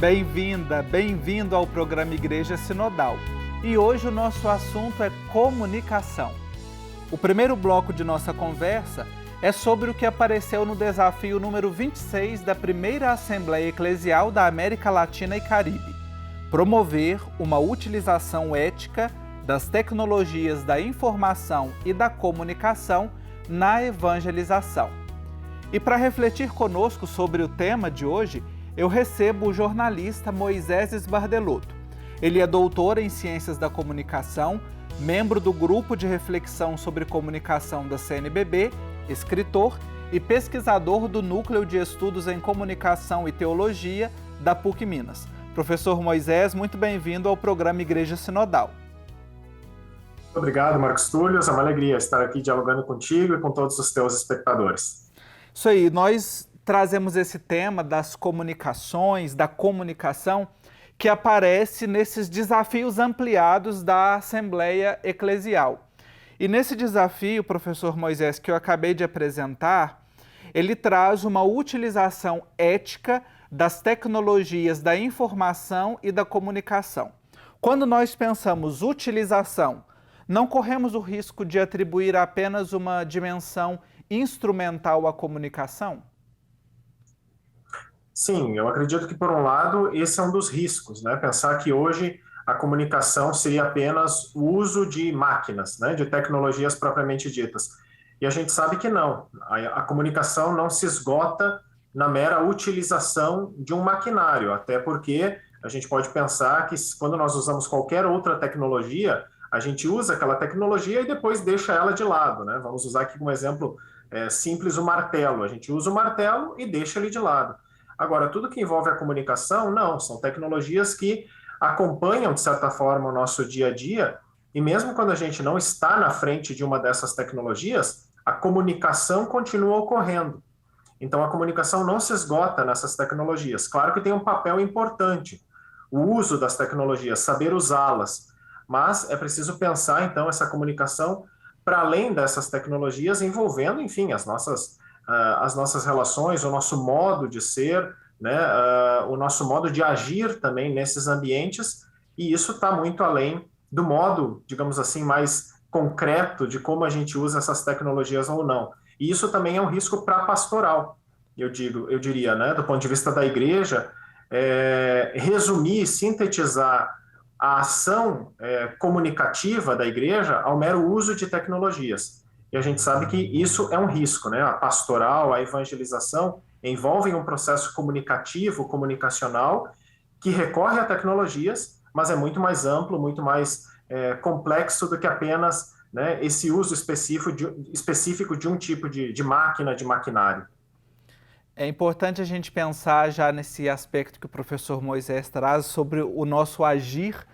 Bem-vinda, bem-vindo ao programa Igreja Sinodal. E hoje o nosso assunto é comunicação. O primeiro bloco de nossa conversa é sobre o que apareceu no desafio número 26 da primeira Assembleia Eclesial da América Latina e Caribe: promover uma utilização ética das tecnologias da informação e da comunicação na evangelização. E para refletir conosco sobre o tema de hoje, eu recebo o jornalista Moisés Sbardelotto. Ele é doutor em Ciências da Comunicação, membro do Grupo de Reflexão sobre Comunicação da CNBB, escritor e pesquisador do Núcleo de Estudos em Comunicação e Teologia da PUC Minas. Professor Moisés, muito bem-vindo ao programa Igreja Sinodal. Obrigado, Marcos Túlio. É uma alegria estar aqui dialogando contigo e com todos os teus espectadores. Isso aí, nós trazemos esse tema das comunicações, da comunicação, que aparece nesses desafios ampliados da Assembleia Eclesial. E nesse desafio, professor Moisés, que eu acabei de apresentar, ele traz uma utilização ética das tecnologias da informação e da comunicação. Quando nós pensamos utilização, não corremos o risco de atribuir apenas uma dimensão instrumental à comunicação? Sim, eu acredito que, por um lado, esse é um dos riscos, né? Pensar que hoje a comunicação seria apenas o uso de máquinas, né? De tecnologias propriamente ditas. E a gente sabe que não. A comunicação não se esgota na mera utilização de um maquinário, até porque a gente pode pensar que quando nós usamos qualquer outra tecnologia, a gente usa aquela tecnologia e depois deixa ela de lado, né? Vamos usar aqui como exemplo simples o martelo. A gente usa o martelo e deixa ele de lado. Agora, tudo que envolve a comunicação, não, são tecnologias que acompanham, de certa forma, o nosso dia a dia, e mesmo quando a gente não está na frente de uma dessas tecnologias, a comunicação continua ocorrendo. Então, a comunicação não se esgota nessas tecnologias. Claro que tem um papel importante, o uso das tecnologias, saber usá-las, mas é preciso pensar, então, essa comunicação para além dessas tecnologias, envolvendo, enfim, as nossas relações, o nosso modo de ser, né, o nosso modo de agir também nesses ambientes, e isso está muito além do modo, digamos assim, mais concreto de como a gente usa essas tecnologias ou não. E isso também é um risco para a pastoral, eu diria, né, do ponto de vista da igreja, resumir, sintetizar a ação comunicativa da igreja ao mero uso de tecnologias. E a gente sabe que isso é um risco, né? A pastoral, a evangelização envolvem um processo comunicativo, comunicacional, que recorre a tecnologias, mas é muito mais amplo, muito mais complexo do que apenas, né, esse uso específico de um tipo de máquina, de maquinário. É importante a gente pensar já nesse aspecto que o professor Moisés traz sobre o nosso agir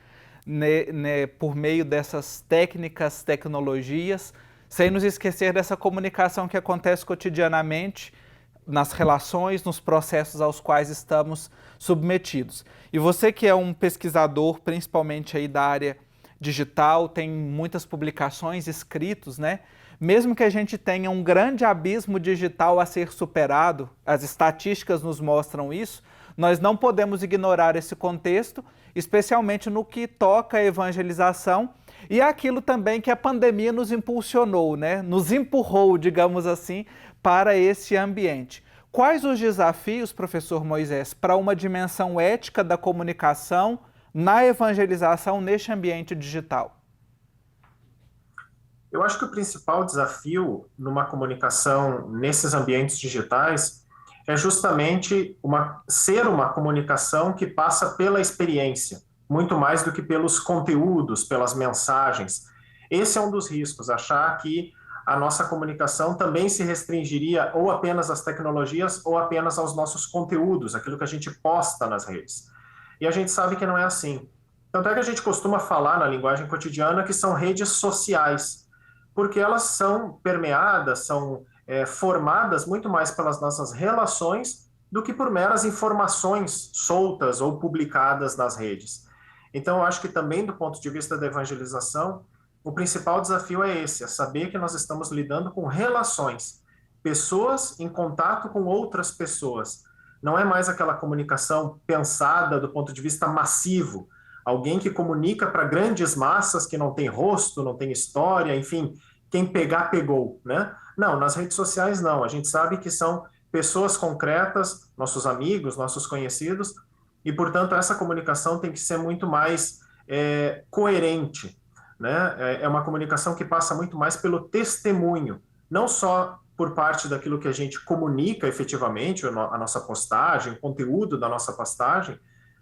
por meio dessas técnicas, tecnologias, sem nos esquecer dessa comunicação que acontece cotidianamente nas relações, nos processos aos quais estamos submetidos. E você que é um pesquisador, principalmente aí da área digital, tem muitas publicações, escritos, né? Mesmo que a gente tenha um grande abismo digital a ser superado, as estatísticas nos mostram isso, nós não podemos ignorar esse contexto, especialmente no que toca à evangelização e aquilo também que a pandemia nos impulsionou, né? Nos empurrou, digamos assim, para esse ambiente. Quais os desafios, professor Moisés, para uma dimensão ética da comunicação na evangelização neste ambiente digital? Eu acho que o principal desafio numa comunicação nesses ambientes digitais é justamente ser uma comunicação que passa pela experiência, muito mais do que pelos conteúdos, pelas mensagens. Esse é um dos riscos, achar que a nossa comunicação também se restringiria ou apenas às tecnologias ou apenas aos nossos conteúdos, aquilo que a gente posta nas redes. E a gente sabe que não é assim. Tanto é que a gente costuma falar na linguagem cotidiana que são redes sociais, porque elas são permeadas, são formadas muito mais pelas nossas relações do que por meras informações soltas ou publicadas nas redes. Então, eu acho que também do ponto de vista da evangelização, o principal desafio é esse, é saber que nós estamos lidando com relações, pessoas em contato com outras pessoas, não é mais aquela comunicação pensada do ponto de vista massivo, alguém que comunica para grandes massas que não tem rosto, não tem história, enfim, quem pegar, pegou, né? Não, nas redes sociais não, a gente sabe que são pessoas concretas, nossos amigos, nossos conhecidos, e, portanto, essa comunicação tem que ser muito mais coerente, né? É uma comunicação que passa muito mais pelo testemunho, não só por parte daquilo que a gente comunica efetivamente, a nossa postagem, o conteúdo da nossa postagem,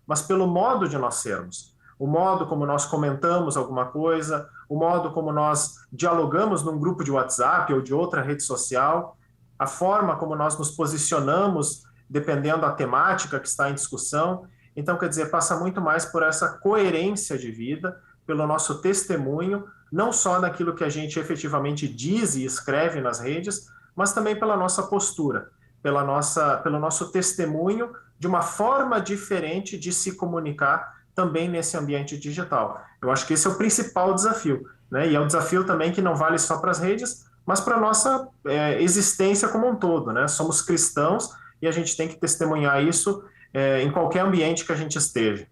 mas pelo modo de nós sermos. O modo como nós comentamos alguma coisa, o modo como nós dialogamos num grupo de WhatsApp ou de outra rede social, a forma como nós nos posicionamos dependendo da temática que está em discussão. Então, quer dizer, passa muito mais por essa coerência de vida, pelo nosso testemunho, não só naquilo que a gente efetivamente diz e escreve nas redes, mas também pela nossa postura, pelo nosso testemunho de uma forma diferente de se comunicar também nesse ambiente digital. Eu acho que esse é o principal desafio, né? E é um desafio também que não vale só para as redes, mas para a nossa existência como um todo, né? Somos cristãos e a gente tem que testemunhar isso em qualquer ambiente que a gente esteja.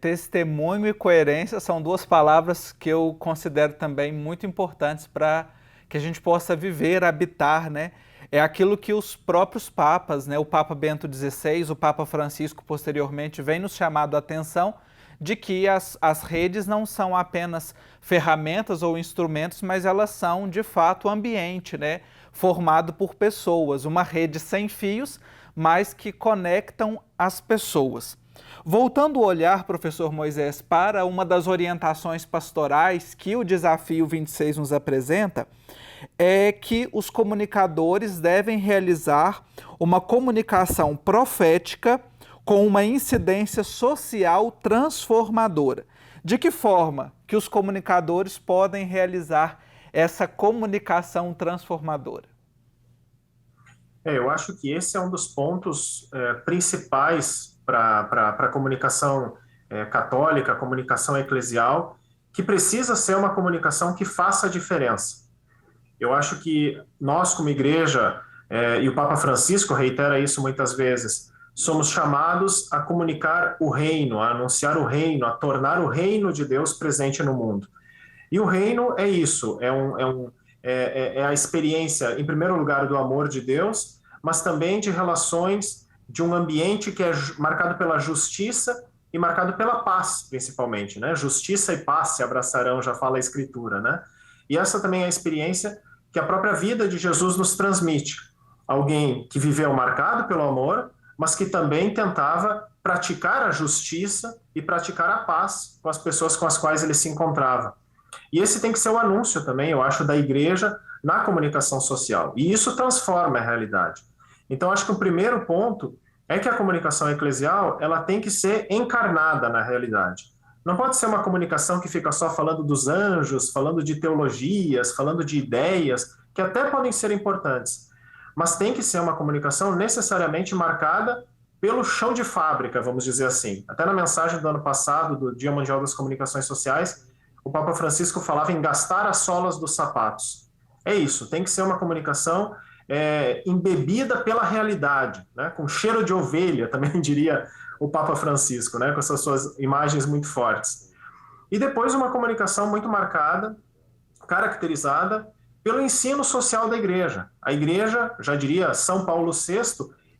Testemunho e coerência são duas palavras que eu considero também muito importantes para que a gente possa viver, habitar, né? É aquilo que os próprios papas, né? O Papa Bento XVI, o Papa Francisco posteriormente, vem nos chamando a atenção de que as redes não são apenas ferramentas ou instrumentos, mas elas são, de fato, ambiente, né? Formado por pessoas, uma rede sem fios, mas que conectam as pessoas. Voltando o olhar, professor Moisés, para uma das orientações pastorais que o Desafio 26 nos apresenta, é que os comunicadores devem realizar uma comunicação profética com uma incidência social transformadora. De que forma que os comunicadores podem realizar essa comunicação transformadora? Eu acho que esse é um dos pontos principais para a comunicação católica, a comunicação eclesial, que precisa ser uma comunicação que faça a diferença. Eu acho que nós, como igreja, e o Papa Francisco reitera isso muitas vezes, somos chamados a comunicar o reino, a anunciar o reino, a tornar o reino de Deus presente no mundo. E o reino é isso, é a experiência, em primeiro lugar, do amor de Deus, mas também de relações de um ambiente que é marcado pela justiça e marcado pela paz, principalmente, né? Justiça e paz se abraçarão, já fala a Escritura, né? E essa também é a experiência que a própria vida de Jesus nos transmite. Alguém que viveu marcado pelo amor, mas que também tentava praticar a justiça e praticar a paz com as pessoas com as quais ele se encontrava. E esse tem que ser o anúncio também, eu acho, da igreja na comunicação social. E isso transforma a realidade. Então, acho que o primeiro ponto é que a comunicação eclesial ela tem que ser encarnada na realidade. Não pode ser uma comunicação que fica só falando dos anjos, falando de teologias, falando de ideias, que até podem ser importantes, mas tem que ser uma comunicação necessariamente marcada pelo chão de fábrica, vamos dizer assim. Até na mensagem do ano passado, do Dia Mundial das Comunicações Sociais, o Papa Francisco falava em gastar as solas dos sapatos. É isso, tem que ser uma comunicação embebida pela realidade, né? Com cheiro de ovelha, também diria o Papa Francisco, né? Com essas suas imagens muito fortes. E depois uma comunicação muito marcada, caracterizada pelo ensino social da igreja. A igreja, já diria São Paulo VI,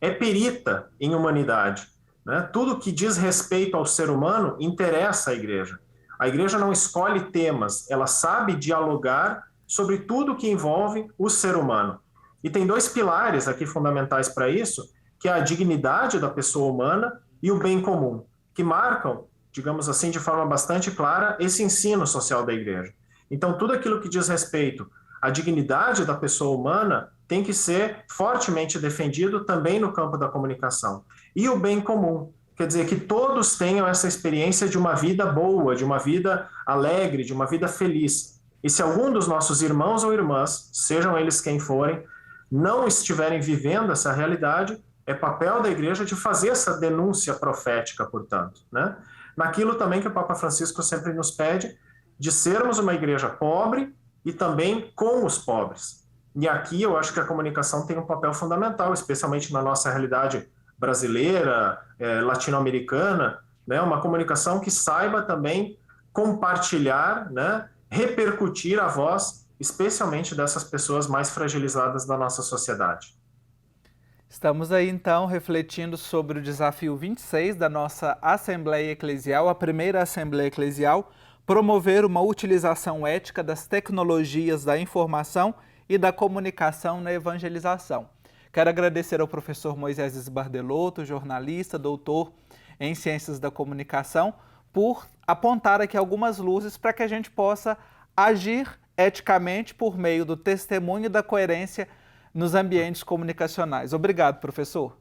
é perita em humanidade, né? Tudo que diz respeito ao ser humano interessa à igreja. A igreja não escolhe temas, ela sabe dialogar sobre tudo que envolve o ser humano. E tem dois pilares aqui fundamentais para isso, que é a dignidade da pessoa humana e o bem comum, que marcam, digamos assim, de forma bastante clara, esse ensino social da igreja. Então, tudo aquilo que diz respeito à dignidade da pessoa humana tem que ser fortemente defendido também no campo da comunicação. E o bem comum, quer dizer, que todos tenham essa experiência de uma vida boa, de uma vida alegre, de uma vida feliz. E se algum dos nossos irmãos ou irmãs, sejam eles quem forem, não estiverem vivendo essa realidade, é papel da igreja de fazer essa denúncia profética, portanto, né? Naquilo também que o Papa Francisco sempre nos pede, de sermos uma igreja pobre e também com os pobres. E aqui eu acho que a comunicação tem um papel fundamental, especialmente na nossa realidade brasileira, latino-americana, né? Uma comunicação que saiba também compartilhar, né? Repercutir a voz, especialmente dessas pessoas mais fragilizadas da nossa sociedade. Estamos aí então refletindo sobre o desafio 26 da nossa Assembleia Eclesial, a primeira Assembleia Eclesial, promover uma utilização ética das tecnologias da informação e da comunicação na evangelização. Quero agradecer ao professor Moisés Esbardelotto, jornalista, doutor em Ciências da Comunicação, por apontar aqui algumas luzes para que a gente possa agir eticamente por meio do testemunho e da coerência nos ambientes comunicacionais. Obrigado, professor.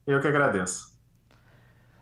Eu que agradeço.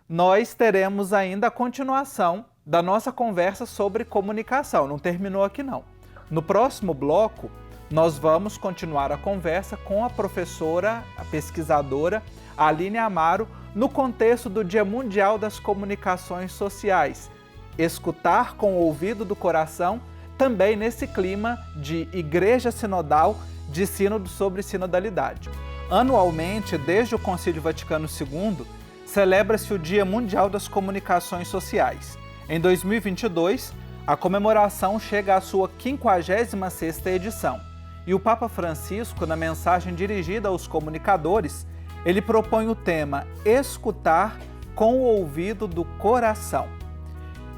Nós teremos ainda a continuação da nossa conversa sobre comunicação. Não terminou aqui, não. No próximo bloco, nós vamos continuar a conversa com a professora, a pesquisadora Aline Amaro, no contexto do Dia Mundial das Comunicações Sociais. Escutar com o ouvido do coração, também nesse clima de igreja sinodal, de sínodo sobre sinodalidade. Anualmente, desde o Concílio Vaticano II, celebra-se o Dia Mundial das Comunicações Sociais. Em 2022, a comemoração chega à sua 56ª edição. E o Papa Francisco, na mensagem dirigida aos comunicadores, ele propõe o tema Escutar com o ouvido do coração.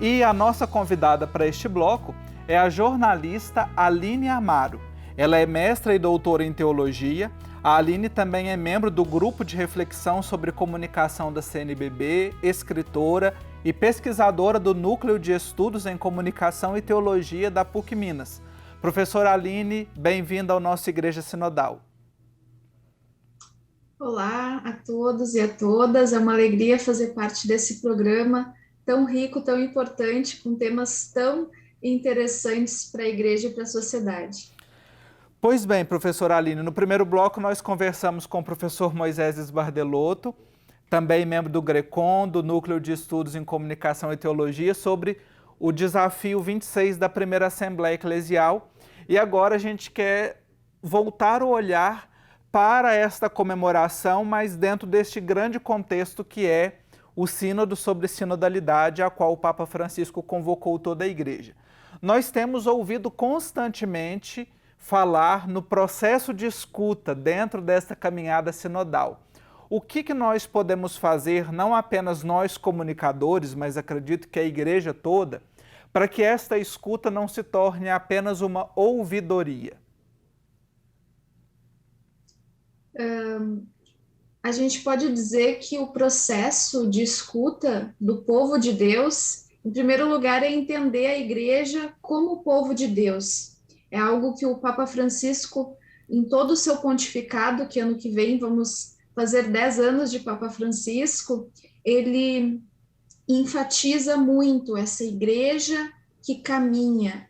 E a nossa convidada para este bloco é a jornalista Aline Amaro. Ela é mestra e doutora em teologia. A Aline também é membro do grupo de reflexão sobre comunicação da CNBB, escritora e pesquisadora do Núcleo de Estudos em Comunicação e Teologia da PUC Minas. Professora Aline, bem-vinda ao nosso Igreja Sinodal. Olá a todos e a todas, é uma alegria fazer parte desse programa tão rico, tão importante, com temas tão interessantes para a Igreja e para a sociedade. Pois bem, professora Aline, no primeiro bloco nós conversamos com o professor Moisés Esbardelotto, também membro do GRECOM, do Núcleo de Estudos em Comunicação e Teologia, sobre o desafio 26 da primeira Assembleia Eclesial. E agora a gente quer voltar o olhar para esta comemoração, mas dentro deste grande contexto que é o Sínodo sobre Sinodalidade, a qual o Papa Francisco convocou toda a Igreja. Nós temos ouvido constantemente falar no processo de escuta dentro desta caminhada sinodal. O que nós podemos fazer, não apenas nós comunicadores, mas acredito que a Igreja toda, para que esta escuta não se torne apenas uma ouvidoria? A gente pode dizer que o processo de escuta do povo de Deus, em primeiro lugar, é entender a Igreja como povo de Deus. É algo que o Papa Francisco, em todo o seu pontificado, que ano que vem vamos fazer 10 anos de Papa Francisco, ele enfatiza muito essa igreja que caminha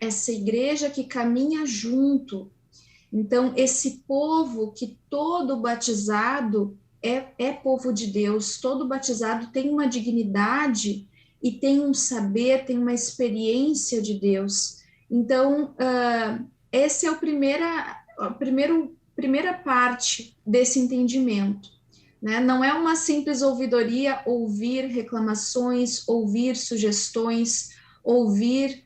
junto. Então, esse povo que todo batizado é povo de Deus, todo batizado tem uma dignidade e tem um saber, tem uma experiência de Deus. Então, essa é a primeira parte desse entendimento, né? Não é uma simples ouvidoria, ouvir reclamações, ouvir sugestões, ouvir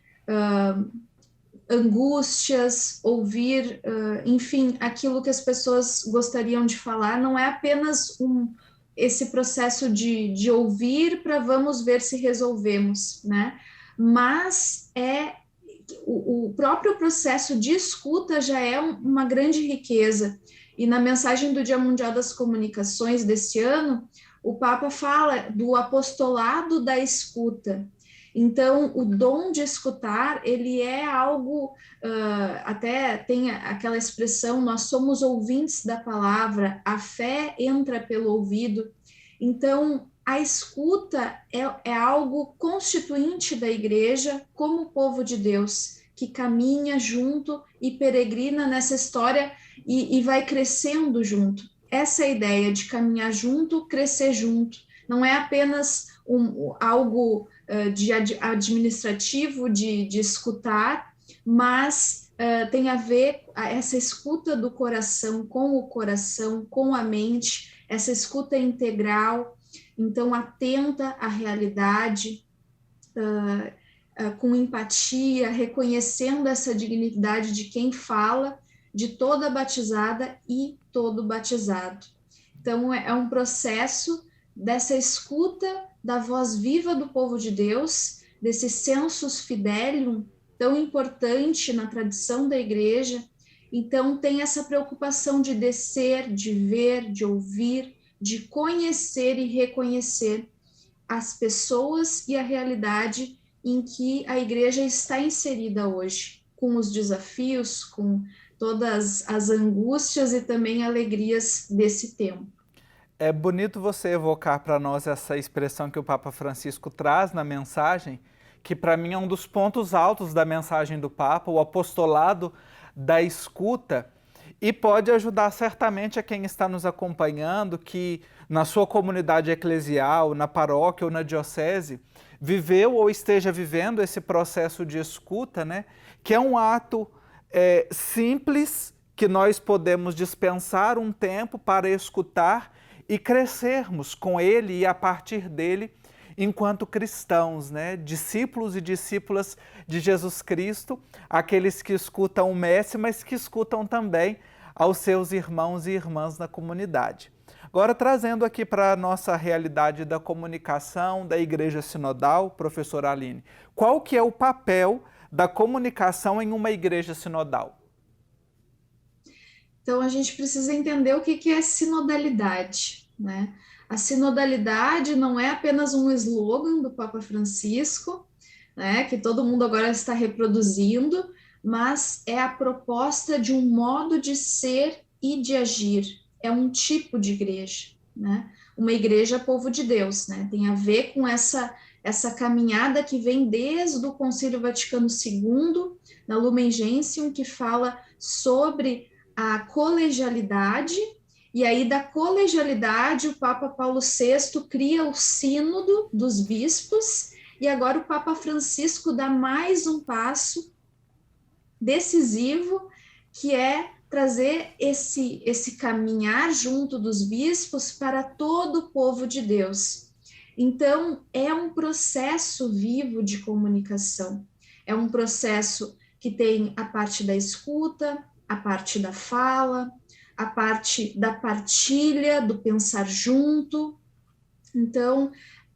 angústias, ouvir, enfim, aquilo que as pessoas gostariam de falar. Não é apenas esse processo de ouvir para vamos ver se resolvemos, né? Mas o próprio processo de escuta já é uma grande riqueza. E na mensagem do Dia Mundial das Comunicações desse ano, o Papa fala do apostolado da escuta. Então, o dom de escutar, ele é algo, até tem aquela expressão, nós somos ouvintes da palavra, a fé entra pelo ouvido. Então, a escuta é algo constituinte da Igreja como povo de Deus, que caminha junto e peregrina nessa história e vai crescendo junto. Essa é a ideia de caminhar junto, crescer junto. Não é apenas algo de administrativo, de escutar, mas tem a ver essa escuta do coração, com a mente, essa escuta integral, então atenta à realidade, com empatia, reconhecendo essa dignidade de quem fala, de toda batizada e todo batizado. Então, é um processo dessa escuta da voz viva do povo de Deus, desse sensus fidelium tão importante na tradição da igreja. Então, tem essa preocupação de descer, de ver, de ouvir, de conhecer e reconhecer as pessoas e a realidade em que a igreja está inserida hoje, com os desafios, com todas as angústias e também alegrias desse tempo. É bonito você evocar para nós essa expressão que o Papa Francisco traz na mensagem, que para mim é um dos pontos altos da mensagem do Papa, o apostolado da escuta, e pode ajudar certamente a quem está nos acompanhando, que na sua comunidade eclesial, na paróquia ou na diocese, viveu ou esteja vivendo esse processo de escuta, né? Que é um ato simples, que nós podemos dispensar um tempo para escutar e crescermos com ele e a partir dele enquanto cristãos, né? Discípulos e discípulas de Jesus Cristo, aqueles que escutam o Mestre, mas que escutam também aos seus irmãos e irmãs na comunidade. Agora, trazendo aqui para a nossa realidade da comunicação da Igreja Sinodal, professora Aline, qual que é o papel da comunicação em uma igreja sinodal? Então, a gente precisa entender o que é sinodalidade, né? A sinodalidade não é apenas um slogan do Papa Francisco, né, que todo mundo agora está reproduzindo, mas é a proposta de um modo de ser e de agir. É um tipo de igreja, né? Uma igreja povo de Deus, né? Tem a ver com essa caminhada que vem desde o Concílio Vaticano II, na Lumen Gentium, que fala sobre a colegialidade, e aí da colegialidade o Papa Paulo VI cria o Sínodo dos Bispos, e agora o Papa Francisco dá mais um passo decisivo, que é trazer esse caminhar junto dos bispos para todo o povo de Deus. Então, é um processo vivo de comunicação, é um processo que tem a parte da escuta, a parte da fala, a parte da partilha, do pensar junto. Então,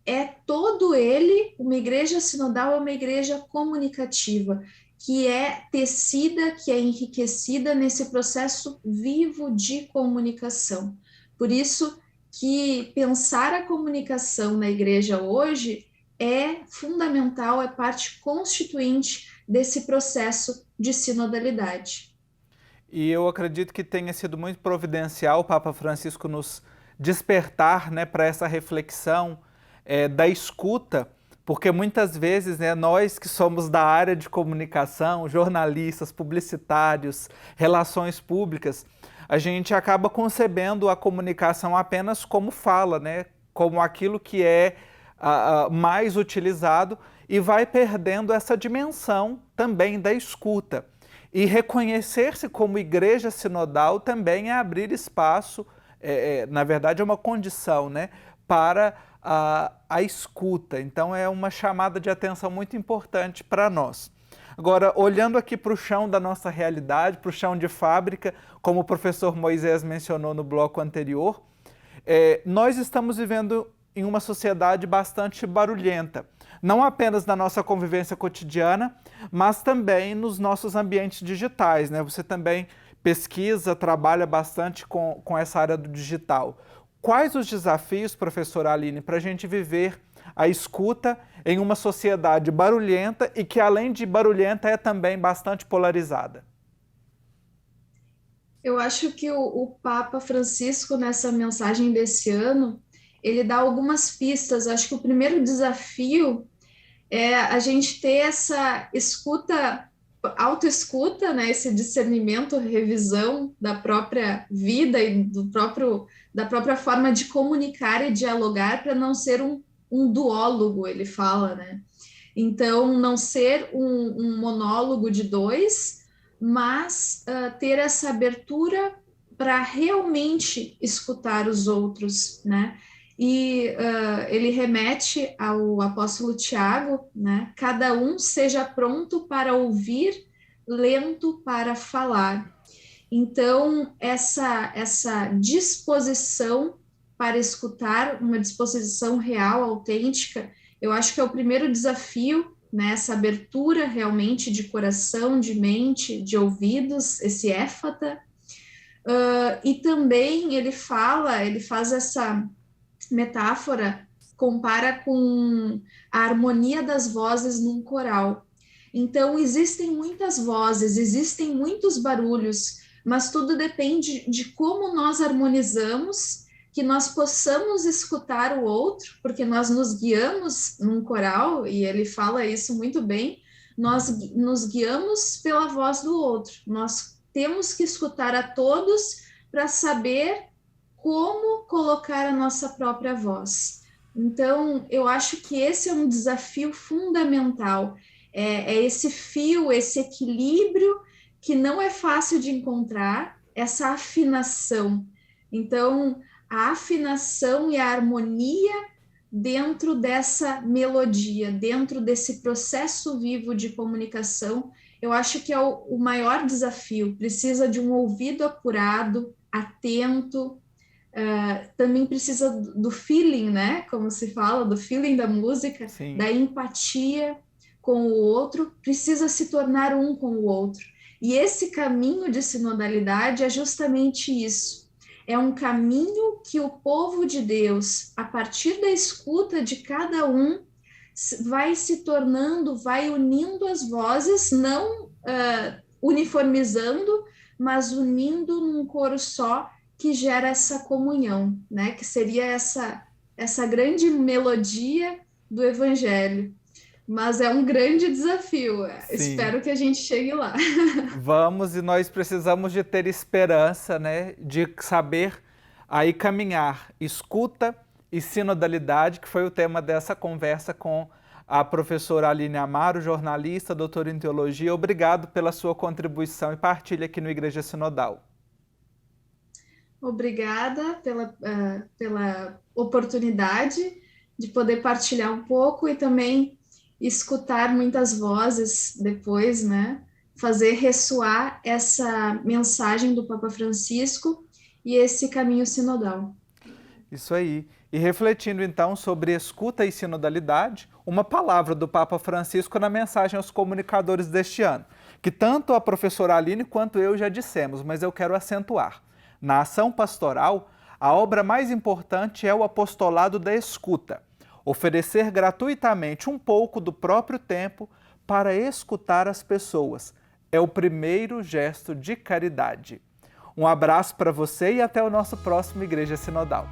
é todo ele, uma igreja sinodal é uma igreja comunicativa, que é tecida, que é enriquecida nesse processo vivo de comunicação. Por isso que pensar a comunicação na igreja hoje é fundamental, é parte constituinte desse processo de sinodalidade. E eu acredito que tenha sido muito providencial o Papa Francisco nos despertar, né, para essa reflexão da escuta, porque muitas vezes, né, nós que somos da área de comunicação, jornalistas, publicitários, relações públicas, a gente acaba concebendo a comunicação apenas como fala, né, como aquilo que é mais utilizado, e vai perdendo essa dimensão também da escuta. E reconhecer-se como igreja sinodal também é abrir espaço, na verdade é uma condição, né, para a escuta. Então é uma chamada de atenção muito importante para nós. Agora, olhando aqui para o chão da nossa realidade, para o chão de fábrica, como o professor Moisés mencionou no bloco anterior, nós estamos vivendo em uma sociedade bastante barulhenta, não apenas na nossa convivência cotidiana, mas também nos nossos ambientes digitais, né? Você também pesquisa, trabalha bastante com essa área do digital. Quais os desafios, professora Aline, para a gente viver a escuta em uma sociedade barulhenta e que, além de barulhenta, é também bastante polarizada? Eu acho que o Papa Francisco, nessa mensagem desse ano, ele dá algumas pistas. Acho que o primeiro desafio é a gente ter essa escuta, autoescuta, né, esse discernimento, revisão da própria vida e da própria forma de comunicar e dialogar, para não ser um duólogo, ele fala, né? Então, não ser um monólogo de dois, mas ter essa abertura para realmente escutar os outros, né? E ele remete ao apóstolo Tiago, né? Cada um seja pronto para ouvir, lento para falar. Então, essa disposição para escutar, uma disposição real, autêntica, eu acho que é o primeiro desafio, né? Essa abertura realmente de coração, de mente, de ouvidos, esse éfata. E também ele faz essa metáfora, compara com a harmonia das vozes num coral. Então, existem muitas vozes, existem muitos barulhos, mas tudo depende de como nós harmonizamos, que nós possamos escutar o outro, porque nós nos guiamos num coral, e ele fala isso muito bem, nós nos guiamos pela voz do outro, nós temos que escutar a todos para saber como colocar a nossa própria voz. Então, eu acho que esse é um desafio fundamental, é esse fio, esse equilíbrio que não é fácil de encontrar, essa afinação. Então, a afinação e a harmonia dentro dessa melodia, dentro desse processo vivo de comunicação, eu acho que é o maior desafio. Precisa de um ouvido apurado, atento, também precisa do feeling, né? Como se fala, do feeling da música, Sim. Da empatia com o outro, precisa se tornar um com o outro. E esse caminho de sinodalidade é justamente isso. É um caminho que o povo de Deus, a partir da escuta de cada um, vai se tornando, vai unindo as vozes, não uniformizando, mas unindo num coro só, que gera essa comunhão, né? Que seria essa grande melodia do Evangelho. Mas é um grande desafio. Sim. Espero que a gente chegue lá. Vamos, e nós precisamos de ter esperança, né? De saber aí caminhar. Escuta e sinodalidade, que foi o tema dessa conversa com a professora Aline Amaro, jornalista, doutora em teologia. Obrigado pela sua contribuição e partilha aqui no Igreja Sinodal. Obrigada pela oportunidade de poder partilhar um pouco e também escutar muitas vozes depois, né? Fazer ressoar essa mensagem do Papa Francisco e esse caminho sinodal. Isso aí. E refletindo então sobre escuta e sinodalidade, uma palavra do Papa Francisco na mensagem aos comunicadores deste ano, que tanto a professora Aline quanto eu já dissemos, mas eu quero acentuar. Na ação pastoral, a obra mais importante é o apostolado da escuta, oferecer gratuitamente um pouco do próprio tempo para escutar as pessoas. É o primeiro gesto de caridade. Um abraço para você e até o nosso próximo Igreja Sinodal.